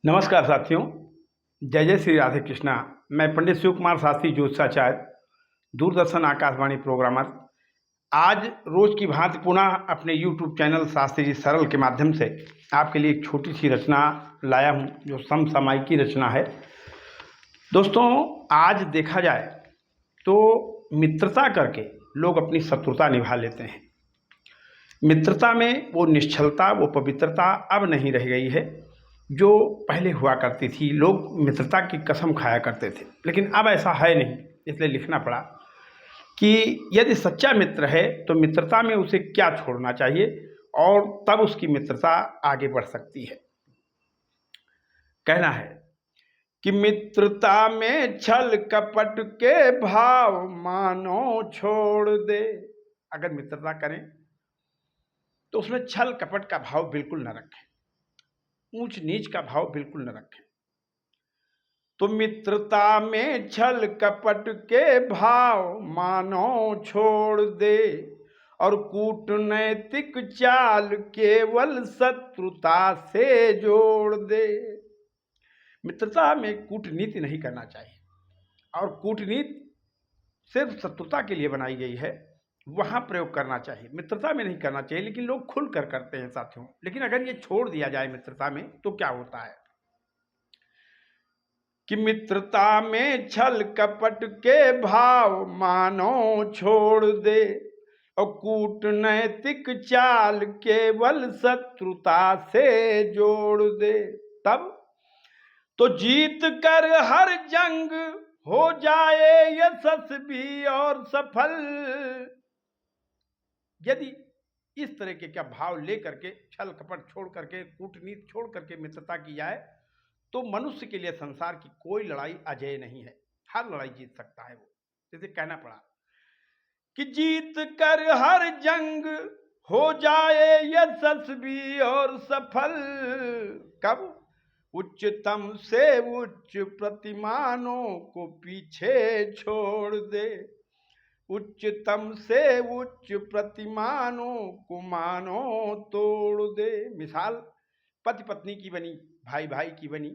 नमस्कार साथियों, जय जय श्री राधे कृष्णा। मैं पंडित शिव कुमार शास्त्री ज्योतिषाचार्य, दूरदर्शन आकाशवाणी प्रोग्रामर, आज रोज की भांति पुनः अपने यूट्यूब चैनल शास्त्री जी सरल के माध्यम से आपके लिए एक छोटी सी रचना लाया हूं, जो समसामयिकी रचना है। दोस्तों, आज देखा जाए तो मित्रता करके लोग अपनी शत्रुता निभा लेते हैं। मित्रता में वो निश्चलता, वो पवित्रता अब नहीं रह गई है जो पहले हुआ करती थी। लोग मित्रता की कसम खाया करते थे, लेकिन अब ऐसा है नहीं। इसलिए लिखना पड़ा कि यदि सच्चा मित्र है तो मित्रता में उसे क्या छोड़ना चाहिए और तब उसकी मित्रता आगे बढ़ सकती है। कहना है कि मित्रता में छल कपट के भाव मानो छोड़ दे। अगर मित्रता करें तो उसमें छल कपट का भाव बिल्कुल न रखें, ऊंच नीच का भाव बिल्कुल न रखें। तो मित्रता में छल कपट के भाव मानो छोड़ दे और कूटनैतिक चाल केवल शत्रुता से जोड़ दे। मित्रता में कूटनीति नहीं करना चाहिए, और कूटनीति सिर्फ शत्रुता के लिए बनाई गई है, वहां प्रयोग करना चाहिए, मित्रता में नहीं करना चाहिए। लेकिन लोग खुलकर करते हैं साथियों। लेकिन अगर ये छोड़ दिया जाए मित्रता में तो क्या होता है कि मित्रता में छल कपट के भाव मानो छोड़ दे और कूटनैतिक चाल केवल शत्रुता से जोड़ दे। तब तो जीत कर हर जंग हो जाए यशस्वी और सफल। यदि इस तरह के क्या भाव लेकर के, छल कपट छोड़ करके, कूटनीति छोड़ करके मित्रता की जाए तो मनुष्य के लिए संसार की कोई लड़ाई अजेय नहीं है। हर लड़ाई जीत सकता है वो। जैसे कहना पड़ा कि जीत कर हर जंग हो जाए यशस्वी और सफल। कब? उच्चतम से उच्च प्रतिमानों को पीछे छोड़ दे। उच्चतम से उच्च प्रतिमानों को मानो तोड़ दे। मिसाल पति पत्नी की बनी, भाई भाई की बनी,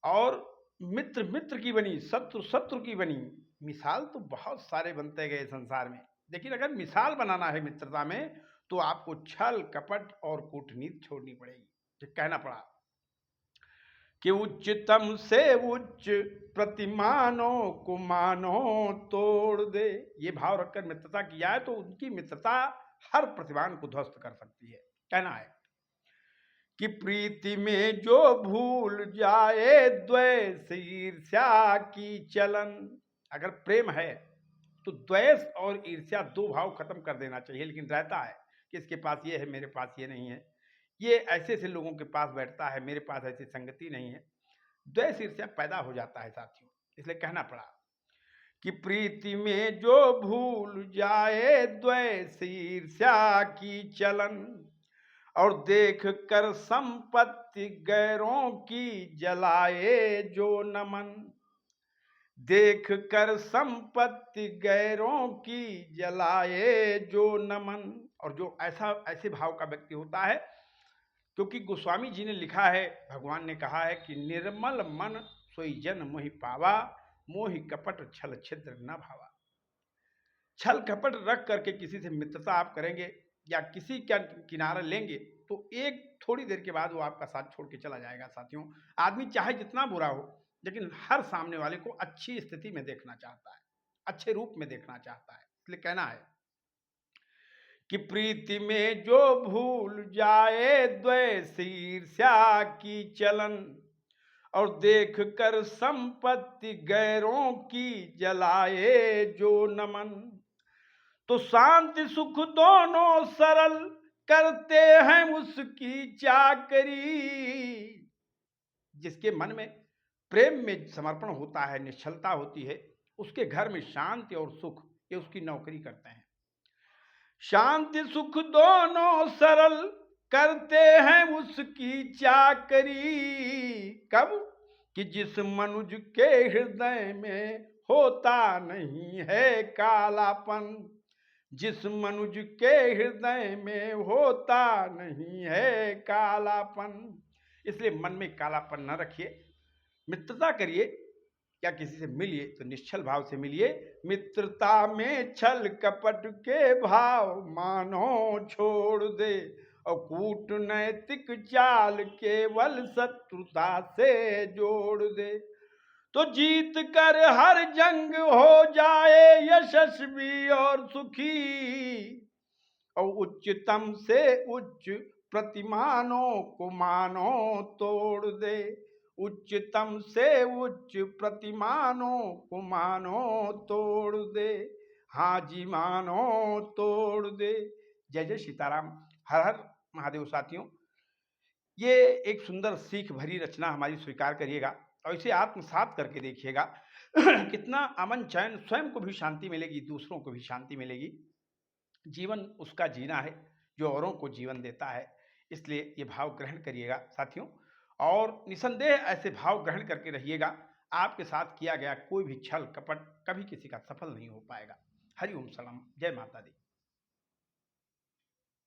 और मित्र मित्र की बनी, शत्रु शत्रु की बनी। मिसाल तो बहुत सारे बनते गए संसार में, लेकिन अगर मिसाल बनाना है मित्रता में तो आपको छल कपट और कूटनीति छोड़नी पड़ेगी। तो कहना पड़ा कि उच्चतम से उच्च प्रतिमानों को मानो तोड़ दे। ये भाव रखकर मित्रता की जाए तो उनकी मित्रता हर प्रतिमान को ध्वस्त कर सकती है। कहना है कि प्रीति में जो भूल जाए द्वेष ईर्ष्या की चलन। अगर प्रेम है तो द्वेष और ईर्ष्या दो भाव खत्म कर देना चाहिए। लेकिन रहता है कि इसके पास ये है, मेरे पास ये नहीं है, ये ऐसे ऐसे लोगों के पास बैठता है, मेरे पास ऐसी संगति नहीं है। द्वेष ईर्ष्या पैदा हो जाता है साथियों। इसलिए कहना पड़ा कि प्रीति में जो भूल जाए द्वेष ईर्ष्या की चलन और देख कर संपत्ति गैरों की जलाए जो नमन। देख कर संपत्ति गैरों की जलाए जो नमन। और जो ऐसे भाव का व्यक्ति होता है, क्योंकि गोस्वामी जी ने लिखा है, भगवान ने कहा है कि निर्मल मन सोई जन मोहि पावा, मोहि कपट छल छिद्र न भावा। छल कपट रख करके किसी से मित्रता आप करेंगे या किसी का किनारा लेंगे तो एक थोड़ी देर के बाद वो आपका साथ छोड़ के चला जाएगा साथियों। आदमी चाहे जितना बुरा हो, लेकिन हर सामने वाले को अच्छी स्थिति में देखना चाहता है, अच्छे रूप में देखना चाहता है। इसलिए कहना है कि प्रीति में जो भूल जाए द्वेष ईर्ष्या की चलन और देख कर संपत्ति गैरों की जलाए जो नमन। तो शांति सुख दोनों सरल करते हैं उसकी चाकरी। जिसके मन में प्रेम में समर्पण होता है, निश्चलता होती है, उसके घर में शांति और सुख, ये उसकी नौकरी करते हैं। शांति सुख दोनों सरल करते हैं उसकी चाकरी। कब? कि जिस मनुज के हृदय में होता नहीं है कालापन। जिस मनुज के हृदय में होता नहीं है कालापन, इसलिए मन में कालापन न रखिए, मित्रता करिए या किसी से मिलिए तो निश्चल भाव से मिलिए। मित्रता में छल कपट के भाव मानो छोड़ दे, और कूटनैतिक चाल केवल शत्रुता से जोड़ दे। तो जीत कर हर जंग हो जाए यशस्वी और सुखी, और उच्चतम से उच्च प्रतिमानों को मानो तोड़ दे। उच्चतम से उच्च प्रतिमानों को मानो तोड़ दे, हाँ जी मानो तोड़ दे। जय जय सीताराम। हर हर महादेव। साथियों, ये एक सुंदर सीख भरी रचना हमारी स्वीकार करिएगा और इसे आत्मसात करके देखिएगा। कितना अमन चैन, स्वयं को भी शांति मिलेगी, दूसरों को भी शांति मिलेगी। जीवन उसका जीना है जो औरों को जीवन देता है। इसलिए ये भाव ग्रहण करिएगा साथियों, और निसंदेह ऐसे भाव ग्रहण करके रहिएगा। आपके साथ किया गया कोई भी छल कपट कभी किसी का सफल नहीं हो पाएगा। हरि ओम सलाम। जय माता दी।